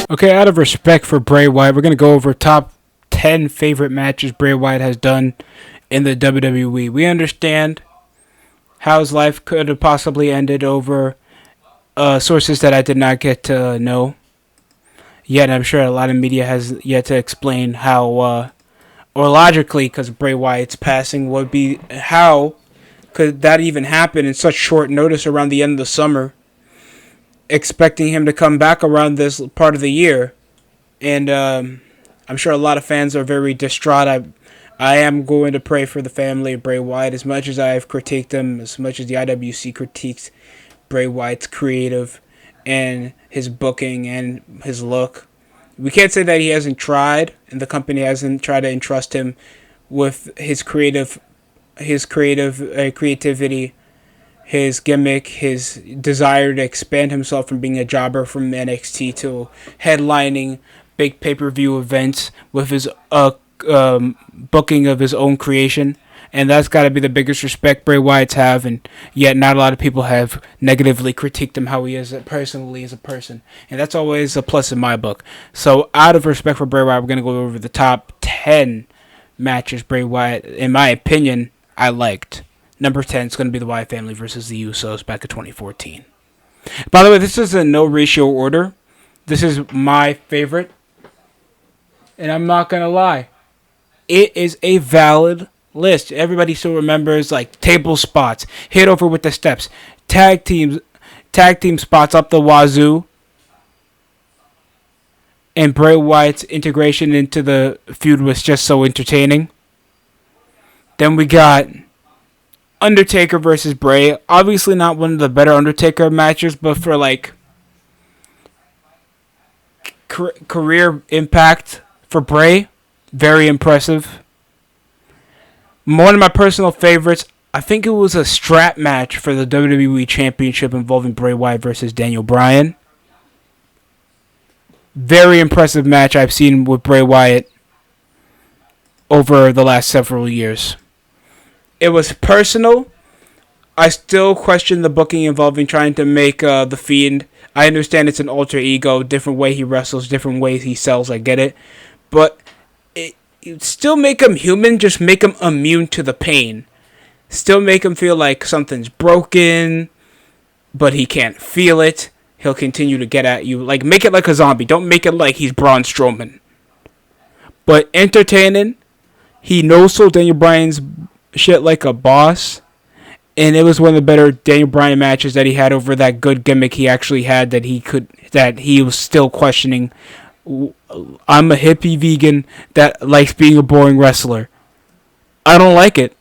Okay, out of respect for Bray Wyatt, we're going to go over top 10 favorite matches Bray Wyatt has done in the WWE. We understand how his life could have possibly ended over sources that I did not get to know. Yet I'm sure a lot of media has yet to explain how, or logically, because Bray Wyatt's passing would be, how could that even happen in such short notice around the end of the summer, expecting him to come back around this part of the year. And I'm sure a lot of fans are very distraught. I am going to pray for the family of Bray Wyatt as much as I've critiqued him, as much as the IWC critiques Bray Wyatt's creative and his booking and his look. We can't say that he hasn't tried, and the company hasn't tried to entrust him with his creativity, his gimmick, his desire to expand himself from being a jobber from NXT to headlining big pay-per-view events with his booking of his own creation. And that's got to be the biggest respect Bray Wyatt's have, and yet not a lot of people have negatively critiqued him how he is personally as a person. And that's always a plus in my book. So out of respect for Bray Wyatt, we're going to go over the top 10 matches Bray Wyatt, in my opinion, I liked. Number 10 is going to be the Wyatt family versus the Usos back in 2014. By the way, this is in no ratio order. This is my favorite. And I'm not going to lie. It is a valid list. Everybody still remembers like table spots, hit over with the steps, tag team spots up the wazoo, and Bray Wyatt's integration into the feud was just so entertaining. Then we got Undertaker versus Bray. Obviously not one of the better Undertaker matches, but for like career impact for Bray, very impressive. One of my personal favorites, I think it was a strap match for the WWE Championship involving Bray Wyatt versus Daniel Bryan. Very impressive match I've seen with Bray Wyatt over the last several years. It was personal. I still question the booking involving trying to make the Fiend. I understand it's an alter ego, different way he wrestles, different ways he sells, I get it. But still make him human, just make him immune to the pain. Still make him feel like something's broken, but he can't feel it. He'll continue to get at you. Like, make it like a zombie. Don't make it like he's Braun Strowman. But entertaining. He no-sold Daniel Bryan's shit like a boss. And it was one of the better Daniel Bryan matches that he had over that good gimmick he actually had that he was still questioning. I'm a hippie vegan that likes being a boring wrestler. I don't like it.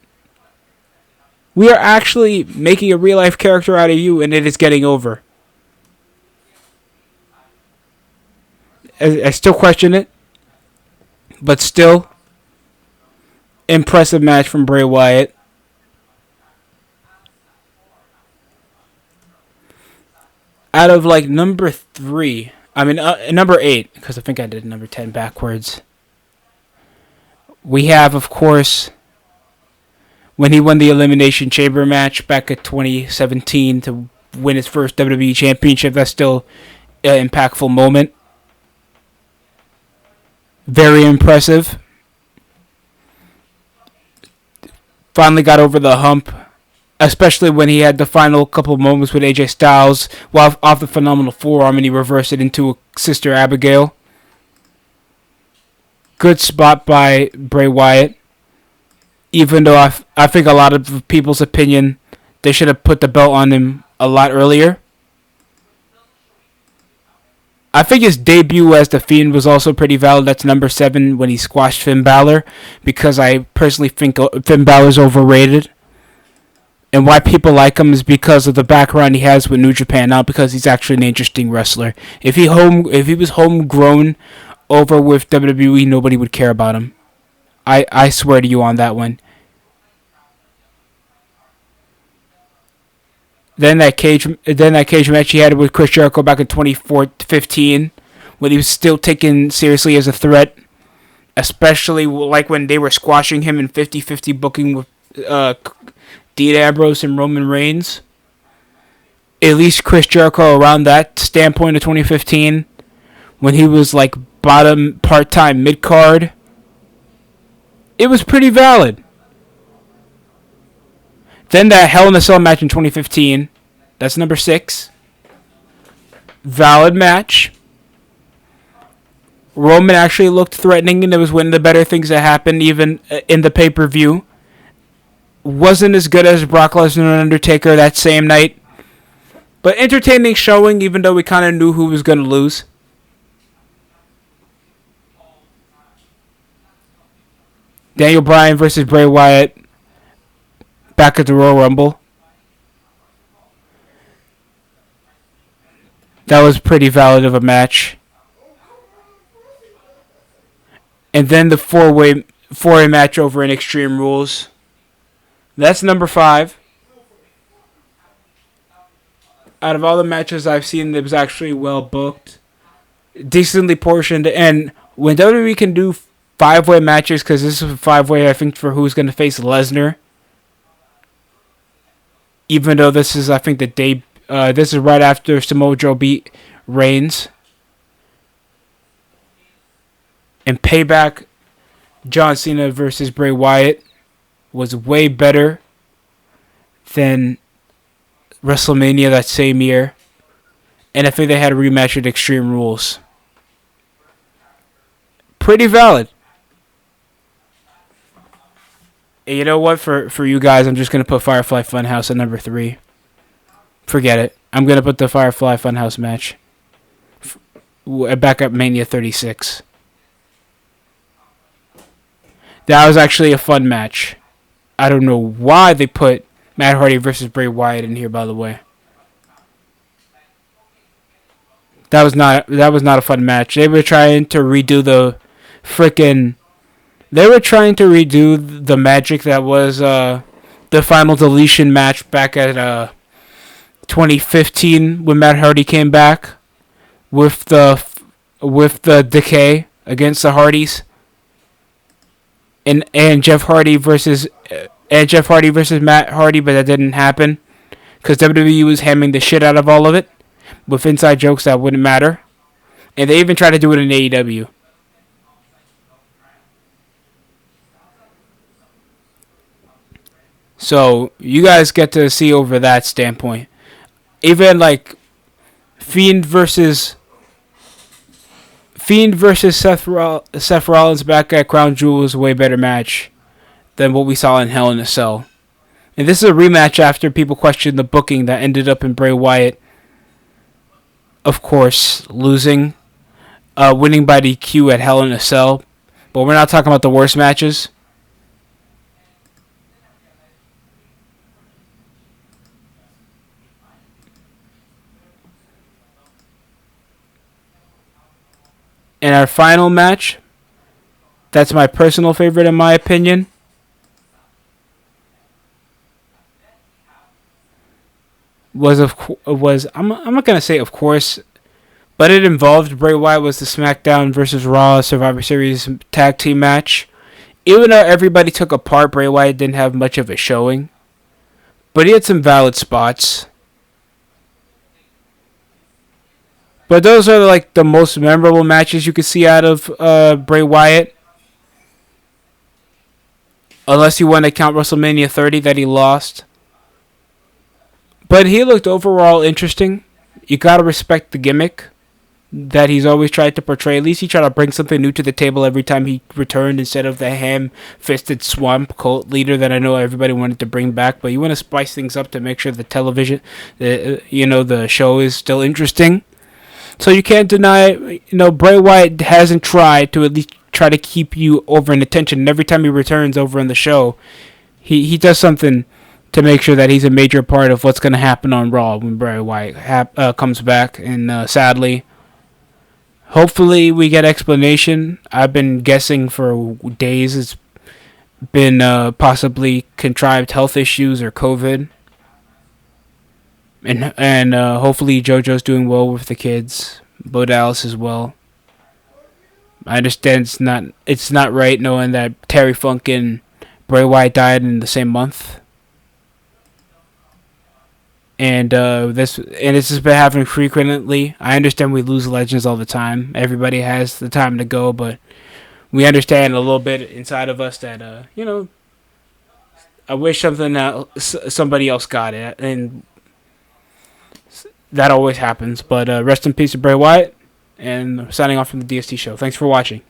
We are actually making a real life character out of you, and it is getting over. I still question it, but still, impressive match from Bray Wyatt. Out of like number 8, because I think I did number 10 backwards. We have, of course, when he won the Elimination Chamber match back at 2017 to win his first WWE Championship. That's still an impactful moment. Very impressive. Finally got over the hump, especially when he had the final couple moments with AJ Styles while off the phenomenal forearm and he reversed it into a Sister Abigail. Good spot by Bray Wyatt. Even though I think a lot of people's opinion, they should have put the belt on him a lot earlier. I think his debut as The Fiend was also pretty valid. That's number 7 when he squashed Finn Balor, because I personally think Finn Balor's overrated. And why people like him is because of the background he has with New Japan, not because he's actually an interesting wrestler. If he was homegrown over with WWE, nobody would care about him. I swear to you on that one. Then that cage match he had with Chris Jericho back in 2015, when he was still taken seriously as a threat, especially like when they were squashing him in 50-50 booking with Dean Ambrose and Roman Reigns. At least Chris Jericho around that standpoint of 2015 when he was like bottom part-time mid-card, it was pretty valid. Then that Hell in a Cell match in 2015, that's number 6. Valid match. Roman actually looked threatening, and it was one of the better things that happened even in the pay-per-view. Wasn't as good as Brock Lesnar and Undertaker that same night, but entertaining showing, even though we kind of knew who was going to lose. Daniel Bryan versus Bray Wyatt back at the Royal Rumble. That was pretty valid of a match. And then the four-way match over in Extreme Rules. That's number 5. Out of all the matches I've seen, it was actually well booked, decently portioned, and when WWE can do 5-way matches, because this is a 5-way, I think, for who's going to face Lesnar. Even though this is, I think, this is right after Samoa Joe beat Reigns. And Payback, John Cena versus Bray Wyatt was way better than WrestleMania that same year. And I think they had a rematch at Extreme Rules. Pretty valid. And you know what? For you guys, I'm just going to put Firefly Funhouse at number 3. Forget it. I'm going to put the Firefly Funhouse match back at Mania 36. That was actually a fun match. I don't know why they put Matt Hardy versus Bray Wyatt in here, by the way. That was not a fun match. They were trying to redo the magic that was the Final Deletion match back at 2015 when Matt Hardy came back with the Decay against the Hardys. And Jeff Hardy versus Matt Hardy, but that didn't happen because WWE was hamming the shit out of all of it with inside jokes that wouldn't matter, and they even tried to do it in AEW. So you guys get to see over that standpoint. Even like Fiend versus Seth Rollins back at Crown Jewel was a way better match than what we saw in Hell in a Cell. And this is a rematch after people questioned the booking that ended up in Bray Wyatt, of course, losing, winning by DQ at Hell in a Cell. But we're not talking about the worst matches. And our final match, that's my personal favorite in my opinion, I'm not gonna say of course, but it involved Bray Wyatt, was the SmackDown versus Raw Survivor Series tag team match. Even though everybody took apart, Bray Wyatt didn't have much of a showing, but he had some valid spots. But those are like the most memorable matches you could see out of Bray Wyatt. Unless you want to count WrestleMania 30 that he lost. But he looked overall interesting. You gotta respect the gimmick that he's always tried to portray. At least he tried to bring something new to the table every time he returned instead of the ham-fisted swamp cult leader that I know everybody wanted to bring back. But you want to spice things up to make sure the television, the show is still interesting. So you can't deny, Bray Wyatt hasn't tried to at least try to keep you over in attention. And every time he returns over in the show, he does something to make sure that he's a major part of what's going to happen on Raw when Bray Wyatt comes back. And sadly, hopefully we get explanation. I've been guessing for days. It's been possibly contrived health issues or COVID. And hopefully JoJo's doing well with the kids. Bo Dallas as well. I understand it's not right knowing that Terry Funk and Bray Wyatt died in the same month. And this has been happening frequently. I understand we lose legends all the time. Everybody has the time to go, but we understand a little bit inside of us that I wish somebody else got it, and that always happens. But rest in peace to Bray Wyatt, and signing off from the DST show. Thanks for watching.